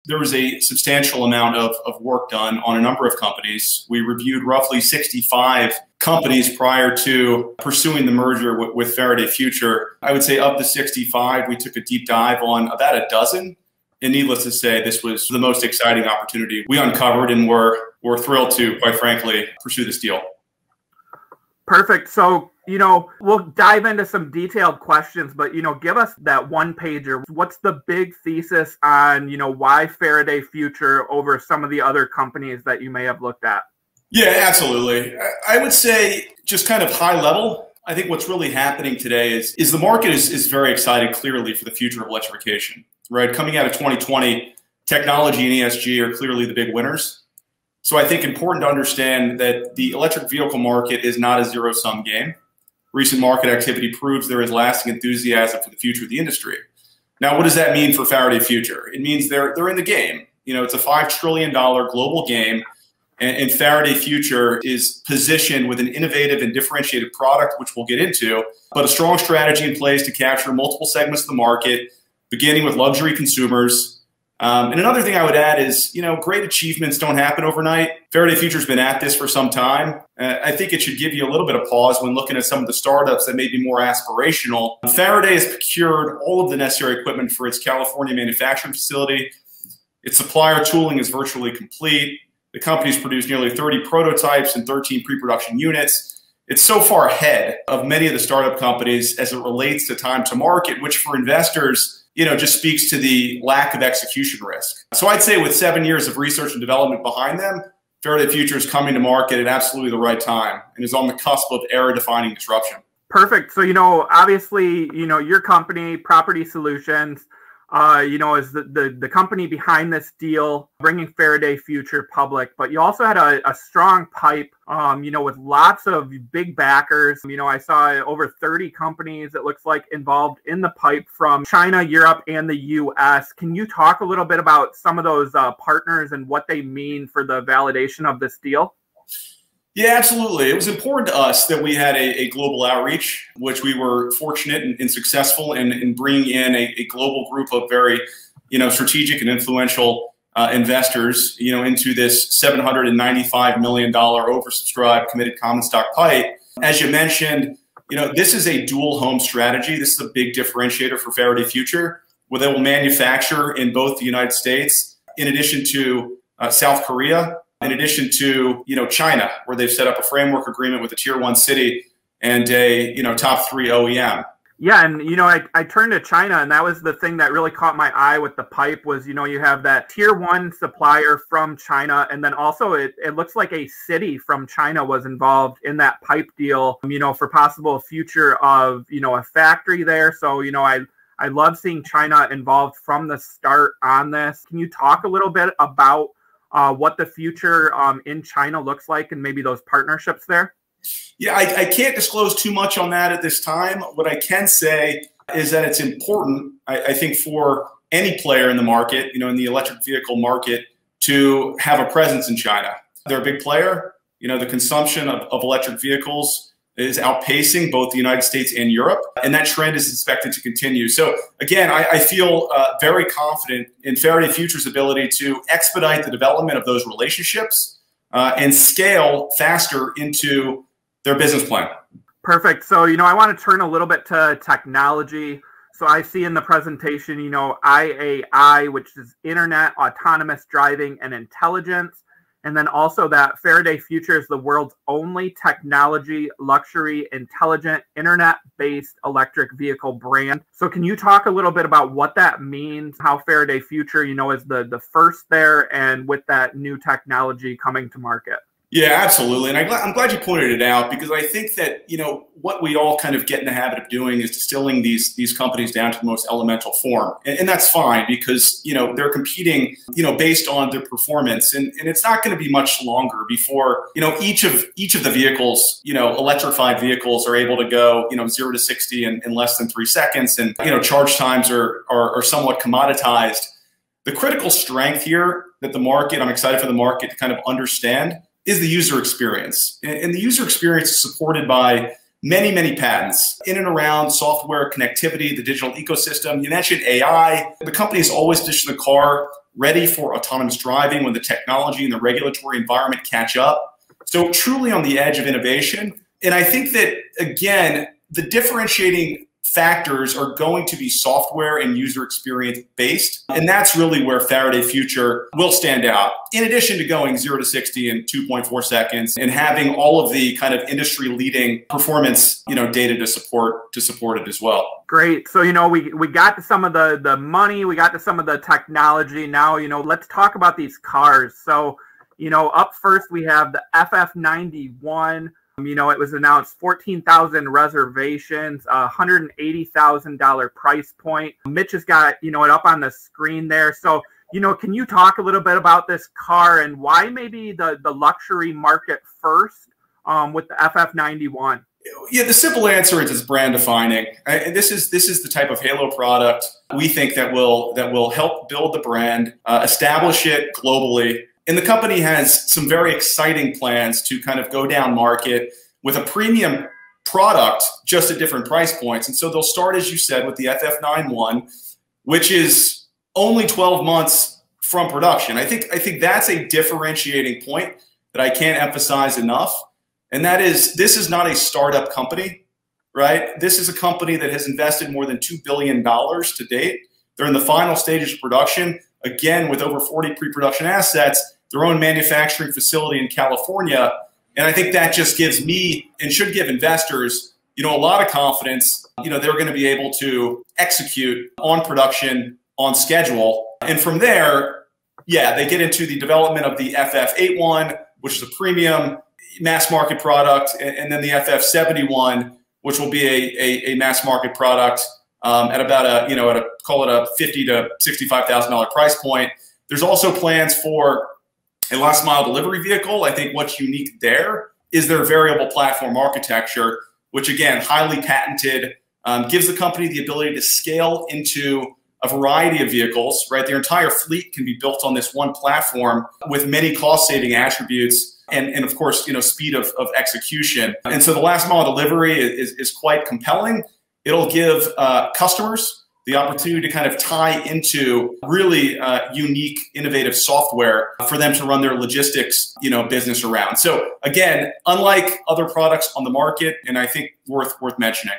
There was a substantial amount of work done on a number of companies. We reviewed roughly 65 companies prior to pursuing the merger with Faraday Future. I would say of the 65, we took a deep dive on about a dozen. And needless to say, this was the most exciting opportunity we uncovered, and we're thrilled to, quite frankly, pursue this deal. Perfect. So, we'll dive into some detailed questions, but, give us that one pager. What's the big thesis on, why Faraday Future over some of the other companies that you may have looked at? Yeah, absolutely. I would say just kind of high level. I think what's really happening today is the market is very excited clearly for the future of electrification, right? Coming out of 2020, technology and ESG are clearly the big winners. So I think important to understand that the electric vehicle market is not a zero-sum game. Recent market activity proves there is lasting enthusiasm for the future of the industry. Now, what does that mean for Faraday Future? It means they're in the game. It's a $5 trillion global game, and Faraday Future is positioned with an innovative and differentiated product, which we'll get into, but a strong strategy in place to capture multiple segments of the market, beginning with luxury consumers. And another thing I would add is, great achievements don't happen overnight. Faraday Future's been at this for some time. I think it should give you a little bit of pause when looking at some of the startups that may be more aspirational. Faraday has procured all of the necessary equipment for its California manufacturing facility. Its supplier tooling is virtually complete. The company's produced nearly 30 prototypes and 13 pre-production units. It's so far ahead of many of the startup companies as it relates to time to market, which for investors, just speaks to the lack of execution risk. So I'd say with 7 years of research and development behind them, Faraday Future is coming to market at absolutely the right time and is on the cusp of era-defining disruption. Perfect. So, obviously, your company, Property Solutions, is the company behind this deal, bringing Faraday Future public. But you also had a strong pipe, with lots of big backers. I saw over 30 companies, it looks like, involved in the pipe from China, Europe, and the U.S. Can you talk a little bit about some of those partners and what they mean for the validation of this deal? Yeah, absolutely. It was important to us that we had a global outreach, which we were fortunate and successful in bringing in a global group of very, strategic and influential investors, into this $795 million oversubscribed committed common stock pipe. As you mentioned, this is a dual home strategy. This is a big differentiator for Faraday Future, where they will manufacture in both the United States, in addition to South Korea, in addition to, China, where they've set up a framework agreement with a tier 1 city and a, top 3 OEM. Yeah. And, I turned to China, and that was the thing that really caught my eye with the pipe was, you have that tier 1 supplier from China. And then also it looks like a city from China was involved in that pipe deal, for possible future of, a factory there. So, I love seeing China involved from the start on this. Can you talk a little bit about what the future in China looks like and maybe those partnerships there? Yeah, I can't disclose too much on that at this time. What I can say is that it's important, I think, for any player in the market, in the electric vehicle market, to have a presence in China. They're a big player. The consumption of electric vehicles is outpacing both the United States and Europe, and that trend is expected to continue. So again, I feel very confident in Faraday Future's ability to expedite the development of those relationships and scale faster into their business plan. Perfect. So, I want to turn a little bit to technology. So I see in the presentation, IAI, which is Internet, Autonomous Driving, and Intelligence. And then also that Faraday Future is the world's only technology, luxury, intelligent, internet-based electric vehicle brand. So can you talk a little bit about what that means, how Faraday Future, is the first there, and with that new technology coming to market? Yeah, absolutely. And I'm glad you pointed it out, because I think that, what we all kind of get in the habit of doing is distilling these companies down to the most elemental form. And that's fine, because, they're competing, based on their performance. And it's not going to be much longer before, each of the vehicles, electrified vehicles are able to go, 0 to 60 in less than 3 seconds. And, charge times are somewhat commoditized. The critical strength here that I'm excited for the market to kind of understand is the user experience. And the user experience is supported by many, many patents in and around software, connectivity, the digital ecosystem. You mentioned AI. The company has always positioned the car ready for autonomous driving when the technology and the regulatory environment catch up. So truly on the edge of innovation. And I think that, again, the differentiating factors are going to be software and user experience based. And that's really where Faraday Future will stand out. In addition to going 0 to 60 in 2.4 seconds and having all of the kind of industry leading performance, data to support it as well. Great. So, we got to some of the money, we got to some of the technology. Now, let's talk about these cars. So, up first we have the FF91. It was announced 14,000 reservations, $180,000 price point. Mitch has got, it up on the screen there. So, can you talk a little bit about this car and why maybe the luxury market first with the FF91? Yeah, the simple answer is it's brand defining. This is the type of halo product we think that will help build the brand, establish it globally. And the company has some very exciting plans to kind of go down market with a premium product, just at different price points. And so they'll start, as you said, with the FF91, which is only 12 months from production. I think that's a differentiating point that I can't emphasize enough. And that is, this is not a startup company, right? This is a company that has invested more than $2 billion to date. They're in the final stages of production, again, with over 40 pre-production assets, their own manufacturing facility in California. And I think that just gives me and should give investors, a lot of confidence, they're going to be able to execute on production on schedule. And from there, yeah, they get into the development of the FF81, which is a premium mass market product, and then the FF71, which will be a mass market product at about call it a $50,000 to $65,000 price point. There's also plans for a last mile delivery vehicle. I think what's unique there is their variable platform architecture, which again, highly patented, gives the company the ability to scale into a variety of vehicles, right? Their entire fleet can be built on this one platform with many cost saving attributes and of course, speed of execution. And so the last mile delivery is quite compelling. It'll give customers the opportunity to kind of tie into really unique, innovative software for them to run their logistics, business around. So again, unlike other products on the market, and I think worth mentioning.